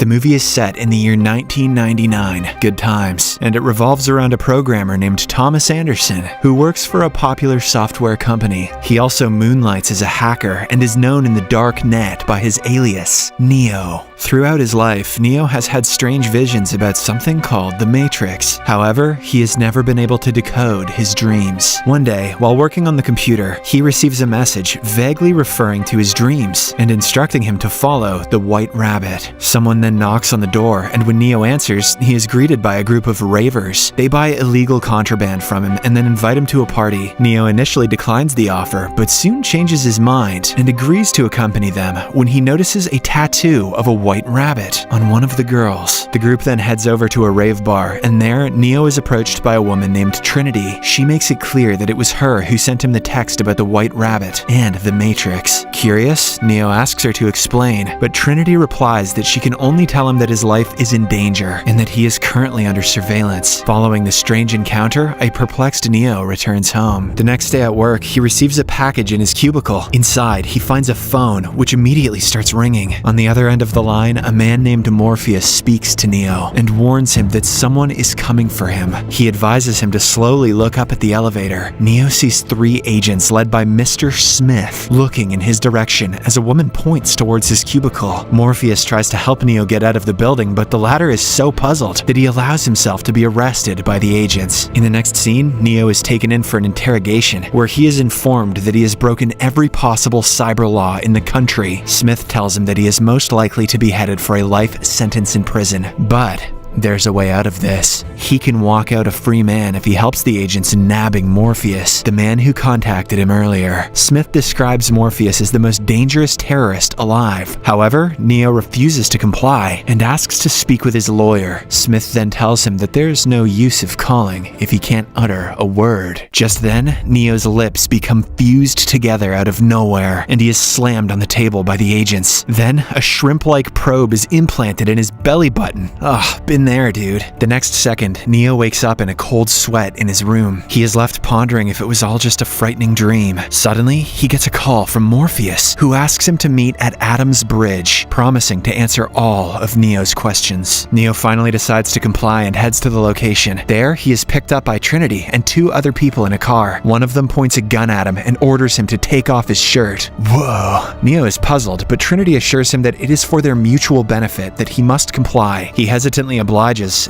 The movie is set in the year 1999, good times, and it revolves around a programmer named Thomas Anderson who works for a popular software company. He also moonlights as a hacker and is known in the dark net by his alias, Neo. Throughout his life, Neo has had strange visions about something called the Matrix. However, he has never been able to decode his dreams. One day, while working on the computer, he receives a message vaguely referring to his dreams and instructing him to follow the White Rabbit. Someone then knocks on the door, and when Neo answers, he is greeted by a group of ravers. They buy illegal contraband from him and then invite him to a party. Neo initially declines the offer, but soon changes his mind and agrees to accompany them when he notices a tattoo of a white rabbit on one of the girls. The group then heads over to a rave bar, and there, Neo is approached by a woman named Trinity. She makes it clear that it was her who sent him the text about the White Rabbit and the Matrix. Curious, Neo asks her to explain, but Trinity replies that she can only tell him that his life is in danger and that he is currently under surveillance. Following the strange encounter, a perplexed Neo returns home. The next day at work, he receives a package in his cubicle. Inside, he finds a phone, which immediately starts ringing. On the other end of the line, a man named Morpheus speaks to Neo and warns him that someone is coming for him. He advises him to slowly look up at the elevator. Neo sees 3 agents led by Mr. Smith looking in his direction as a woman points towards his cubicle. Morpheus tries to help Neo get out of the building, but the latter is so puzzled that he allows himself to be arrested by the agents. In the next scene, Neo is taken in for an interrogation where he is informed that he has broken every possible cyber law in the country. Smith tells him that he is most likely to be headed for a life sentence in prison, but there's a way out of this. He can walk out a free man if he helps the agents in nabbing Morpheus, the man who contacted him earlier. Smith describes Morpheus as the most dangerous terrorist alive. However, Neo refuses to comply and asks to speak with his lawyer. Smith then tells him that there's no use of calling if he can't utter a word. Just then, Neo's lips become fused together out of nowhere, and he is slammed on the table by the agents. Then, a shrimp-like probe is implanted in his belly button. Been there, dude. The next second, Neo wakes up in a cold sweat in his room. He is left pondering if it was all just a frightening dream. Suddenly, he gets a call from Morpheus, who asks him to meet at Adam's Bridge, promising to answer all of Neo's questions. Neo finally decides to comply and heads to the location. There, he is picked up by Trinity and 2 other people in a car. One of them points a gun at him and orders him to take off his shirt. Whoa. Neo is puzzled, but Trinity assures him that it is for their mutual benefit that he must comply. He hesitantly obliges,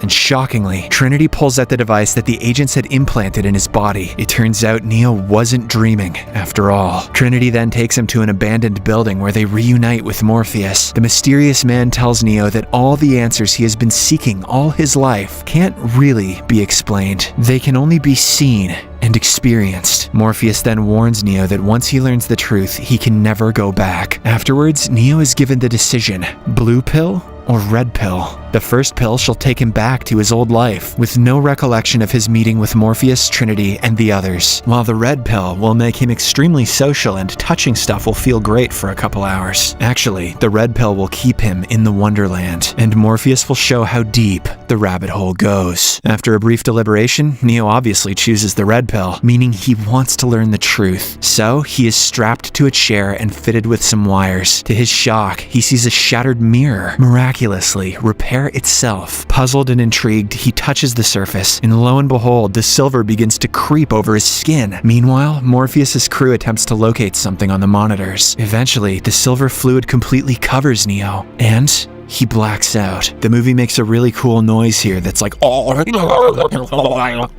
and shockingly, Trinity pulls out the device that the agents had implanted in his body. It turns out Neo wasn't dreaming, after all. Trinity then takes him to an abandoned building where they reunite with Morpheus. The mysterious man tells Neo that all the answers he has been seeking all his life can't really be explained. They can only be seen and experienced. Morpheus then warns Neo that once he learns the truth, he can never go back. Afterwards, Neo is given the decision: blue pill or red pill. The first pill shall take him back to his old life, with no recollection of his meeting with Morpheus, Trinity, and the others, while the red pill will make him extremely social and touching stuff will feel great for a couple hours. Actually, the red pill will keep him in the Wonderland, and Morpheus will show how deep the rabbit hole goes. After a brief deliberation, Neo obviously chooses the red pill, meaning he wants to learn the truth. So, he is strapped to a chair and fitted with some wires. To his shock, he sees a shattered mirror miraculously repair itself. Puzzled and intrigued, he touches the surface, and lo and behold, the silver begins to creep over his skin. Meanwhile, Morpheus's crew attempts to locate something on the monitors. Eventually, the silver fluid completely covers Neo, and he blacks out. The movie makes a really cool noise here that's like, oh.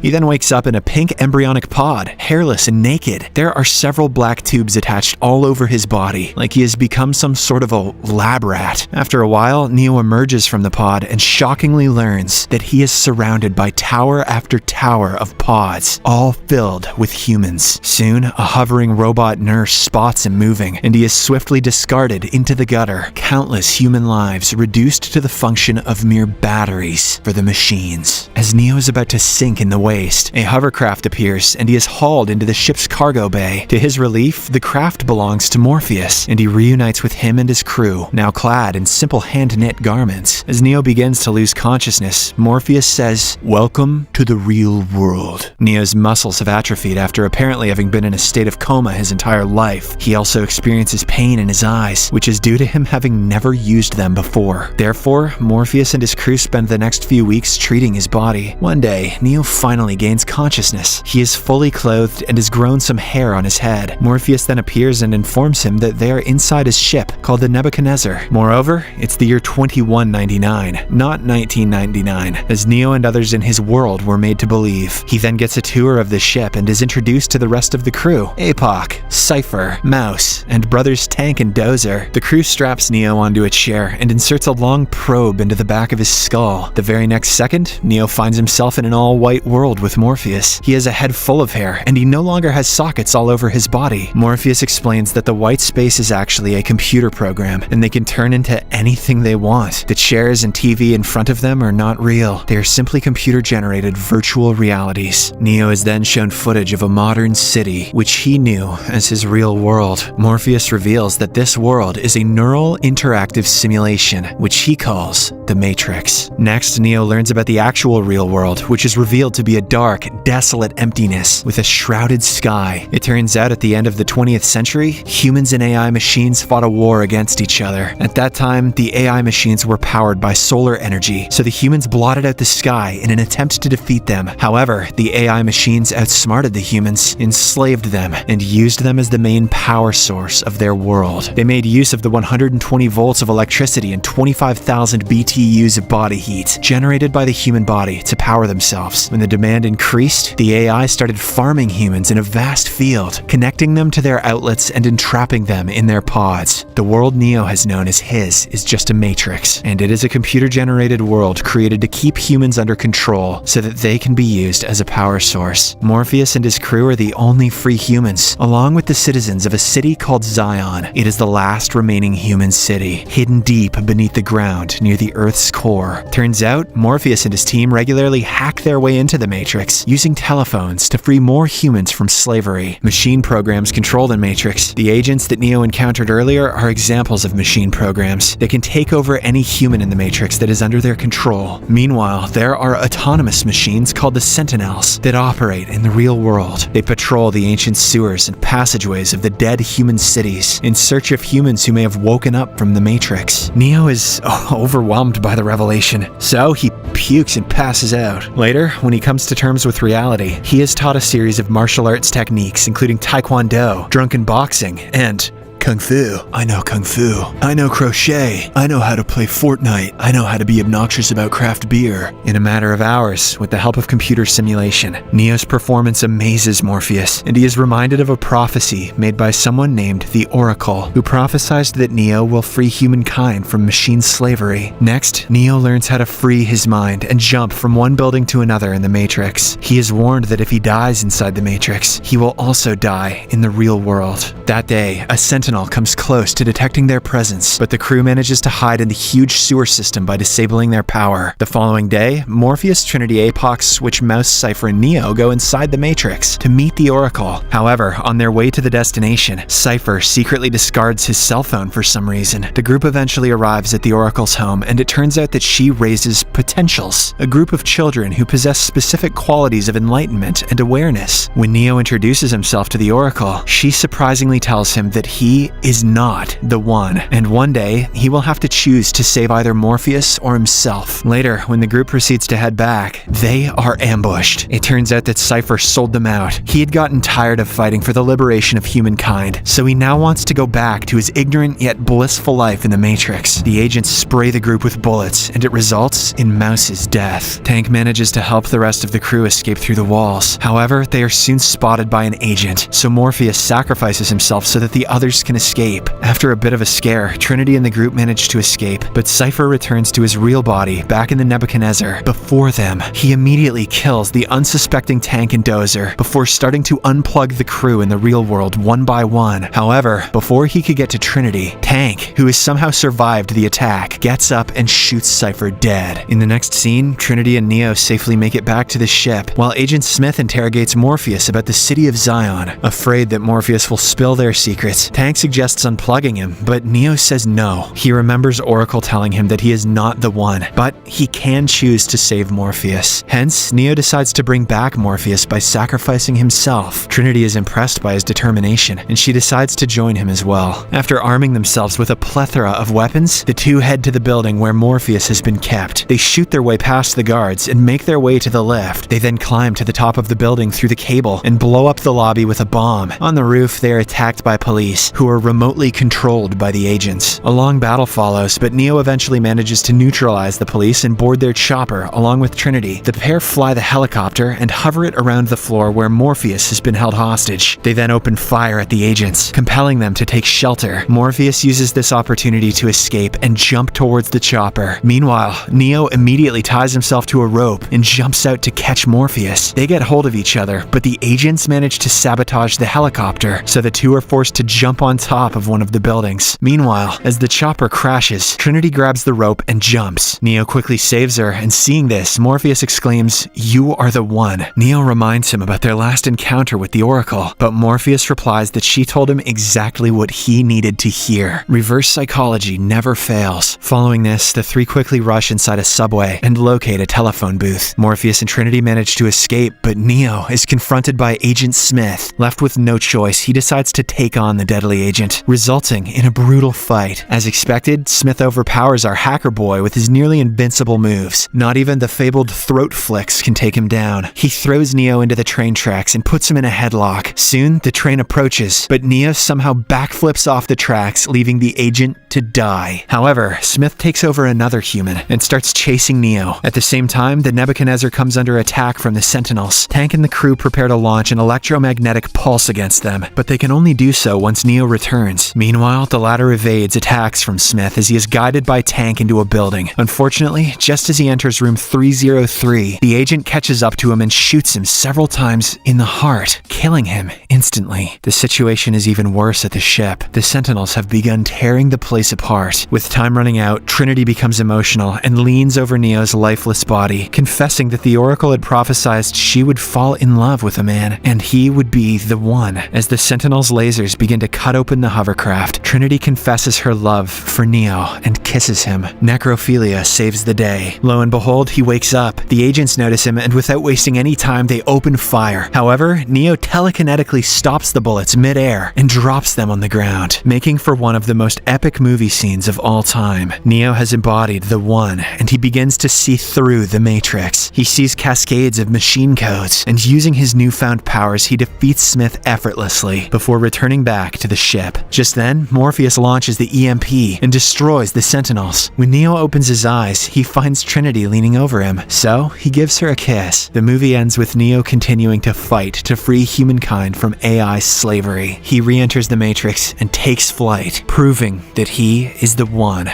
He then wakes up in a pink embryonic pod, hairless and naked. There are several black tubes attached all over his body, like he has become some sort of a lab rat. After a while, Neo emerges from the pod and shockingly learns that he is surrounded by tower after tower of pods, all filled with humans. Soon, a hovering robot nurse spots him moving, and he is swiftly discarded into the gutter. Countless human lives reduced to the function of mere batteries for the machines. As Neo is about to sink in the waste, a hovercraft appears and he is hauled into the ship's cargo bay. To his relief, the craft belongs to Morpheus, and he reunites with him and his crew, now clad in simple hand-knit garments. As Neo begins to lose consciousness, Morpheus says, "Welcome to the real world." Neo's muscles have atrophied after apparently having been in a state of coma his entire life. He also experiences pain in his eyes, which is due to him having never used them before. 4. Therefore, Morpheus and his crew spend the next few weeks treating his body. One day, Neo finally gains consciousness. He is fully clothed and has grown some hair on his head. Morpheus then appears and informs him that they are inside his ship called the Nebuchadnezzar. Moreover, it's the year 2199, not 1999, as Neo and others in his world were made to believe. He then gets a tour of the ship and is introduced to the rest of the crew: Apoc, Cypher, Mouse, and brothers Tank and Dozer. The crew straps Neo onto a chair and inserts a long probe into the back of his skull. The very next second, Neo finds himself in an all-white world with Morpheus. He has a head full of hair, and he no longer has sockets all over his body. Morpheus explains that the white space is actually a computer program, and they can turn into anything they want. The chairs and TV in front of them are not real. They are simply computer-generated virtual realities. Neo is then shown footage of a modern city, which he knew as his real world. Morpheus reveals that this world is a neural interactive simulation, which he calls the Matrix. Next, Neo learns about the actual real world, which is revealed to be a dark, desolate emptiness with a shrouded sky. It turns out at the end of the 20th century, humans and AI machines fought a war against each other. At that time, the AI machines were powered by solar energy, so the humans blotted out the sky in an attempt to defeat them. However, the AI machines outsmarted the humans, enslaved them, and used them as the main power source of their world. They made use of the 120 volts of electricity and 25,000 BTUs of body heat generated by the human body to power themselves. When the demand increased, the AI started farming humans in a vast field, connecting them to their outlets and entrapping them in their pods. The world Neo has known as his is just a matrix, and it is a computer-generated world created to keep humans under control so that they can be used as a power source. Morpheus and his crew are the only free humans, along with the citizens of a city called Zion. It is the last remaining human city, hidden deep beneath the ground near the Earth's core. Turns out, Morpheus and his team regularly hack their way into the Matrix, using telephones to free more humans from slavery. Machine programs control the Matrix. The agents that Neo encountered earlier are examples of machine programs. They can take over any human in the Matrix that is under their control. Meanwhile, there are autonomous machines called the Sentinels that operate in the real world. They patrol the ancient sewers and passageways of the dead human cities in search of humans who may have woken up from the Matrix. Neo is overwhelmed by the revelation, so he pukes and passes out. Later, when he comes to terms with reality, he is taught a series of martial arts techniques, including Taekwondo, drunken boxing, and Kung Fu. I know Kung Fu. I know crochet. I know how to play Fortnite. I know how to be obnoxious about craft beer. In a matter of hours, with the help of computer simulation, Neo's performance amazes Morpheus, and he is reminded of a prophecy made by someone named the Oracle, who prophesied that Neo will free humankind from machine slavery. Next, Neo learns how to free his mind and jump from one building to another in the Matrix. He is warned that if he dies inside the Matrix, he will also die in the real world. That day, a sentinel comes close to detecting their presence, but the crew manages to hide in the huge sewer system by disabling their power. The following day, Morpheus, Trinity, Apoc, Switch, Mouse, Cypher, and Neo go inside the Matrix to meet the Oracle. However, on their way to the destination, Cypher secretly discards his cell phone for some reason. The group eventually arrives at the Oracle's home, and it turns out that she raises potentials, a group of children who possess specific qualities of enlightenment and awareness. When Neo introduces himself to the Oracle, she surprisingly tells him that he is not the one, and one day he will have to choose to save either Morpheus or himself. Later, when the group proceeds to head back, they are ambushed. It turns out that Cypher sold them out. He had gotten tired of fighting for the liberation of humankind, so he now wants to go back to his ignorant yet blissful life in the Matrix. The agents spray the group with bullets, and it results in Mouse's death. Tank manages to help the rest of the crew escape through the walls. However, they are soon spotted by an agent, so Morpheus sacrifices himself so that the others can escape. After a bit of a scare, Trinity and the group manage to escape, but Cypher returns to his real body back in the Nebuchadnezzar. Before them, he immediately kills the unsuspecting Tank and Dozer before starting to unplug the crew in the real world one by one. However, before he could get to Trinity, Tank, who has somehow survived the attack, gets up and shoots Cypher dead. In the next scene, Trinity and Neo safely make it back to the ship, while Agent Smith interrogates Morpheus about the city of Zion. Afraid that Morpheus will spill their secrets, Tank suggests unplugging him, but Neo says no. He remembers Oracle telling him that he is not the one, but he can choose to save Morpheus. Hence, Neo decides to bring back Morpheus by sacrificing himself. Trinity is impressed by his determination, and she decides to join him as well. After arming themselves with a plethora of weapons, the two head to the building where Morpheus has been kept. They shoot their way past the guards and make their way to the lift. They then climb to the top of the building through the cable and blow up the lobby with a bomb. On the roof, they are attacked by police, who are remotely controlled by the agents. A long battle follows, but Neo eventually manages to neutralize the police and board their chopper along with Trinity. The pair fly the helicopter and hover it around the floor where Morpheus has been held hostage. They then open fire at the agents, compelling them to take shelter. Morpheus uses this opportunity to escape and jump towards the chopper. Meanwhile, Neo immediately ties himself to a rope and jumps out to catch Morpheus. They get hold of each other, but the agents manage to sabotage the helicopter, so the two are forced to jump on top of one of the buildings. Meanwhile, as the chopper crashes, Trinity grabs the rope and jumps. Neo quickly saves her, and seeing this, Morpheus exclaims, "You are the one." Neo reminds him about their last encounter with the Oracle, but Morpheus replies that she told him exactly what he needed to hear. Reverse psychology never fails. Following this, the three quickly rush inside a subway and locate a telephone booth. Morpheus and Trinity manage to escape, but Neo is confronted by Agent Smith. Left with no choice, he decides to take on the deadly agent, resulting in a brutal fight. As expected, Smith overpowers our hacker boy with his nearly invincible moves. Not even the fabled throat flicks can take him down. He throws Neo into the train tracks and puts him in a headlock. Soon, the train approaches, but Neo somehow backflips off the tracks, leaving the agent to die. However, Smith takes over another human and starts chasing Neo. At the same time, the Nebuchadnezzar comes under attack from the Sentinels. Tank and the crew prepare to launch an electromagnetic pulse against them, but they can only do so once Neo returns. Meanwhile, the latter evades attacks from Smith as he is guided by Tank into a building. Unfortunately, just as he enters room 303, the agent catches up to him and shoots him several times in the heart, killing him instantly. The situation is even worse at the ship. The Sentinels have begun tearing the place apart. With time running out, Trinity becomes emotional and leans over Neo's lifeless body, confessing that the Oracle had prophesied she would fall in love with a man, and he would be the one. As the Sentinels' lasers begin to cut open the hovercraft, Trinity confesses her love for Neo and kisses him. Necrophilia saves the day. Lo and behold, he wakes up. The agents notice him, and without wasting any time, they open fire. However, Neo telekinetically stops the bullets mid-air and drops them on the ground, making for one of the most epic movie scenes of all time. Neo has embodied the One, and he begins to see through the Matrix. He sees cascades of machine codes, and using his newfound powers, he defeats Smith effortlessly before returning back to the ship. Just then, Morpheus launches the EMP and destroys the Sentinels. When Neo opens his eyes, he finds Trinity leaning over him, so he gives her a kiss. The movie ends with Neo continuing to fight to free humankind from AI slavery. He re-enters the Matrix and takes flight, proving that he is the one.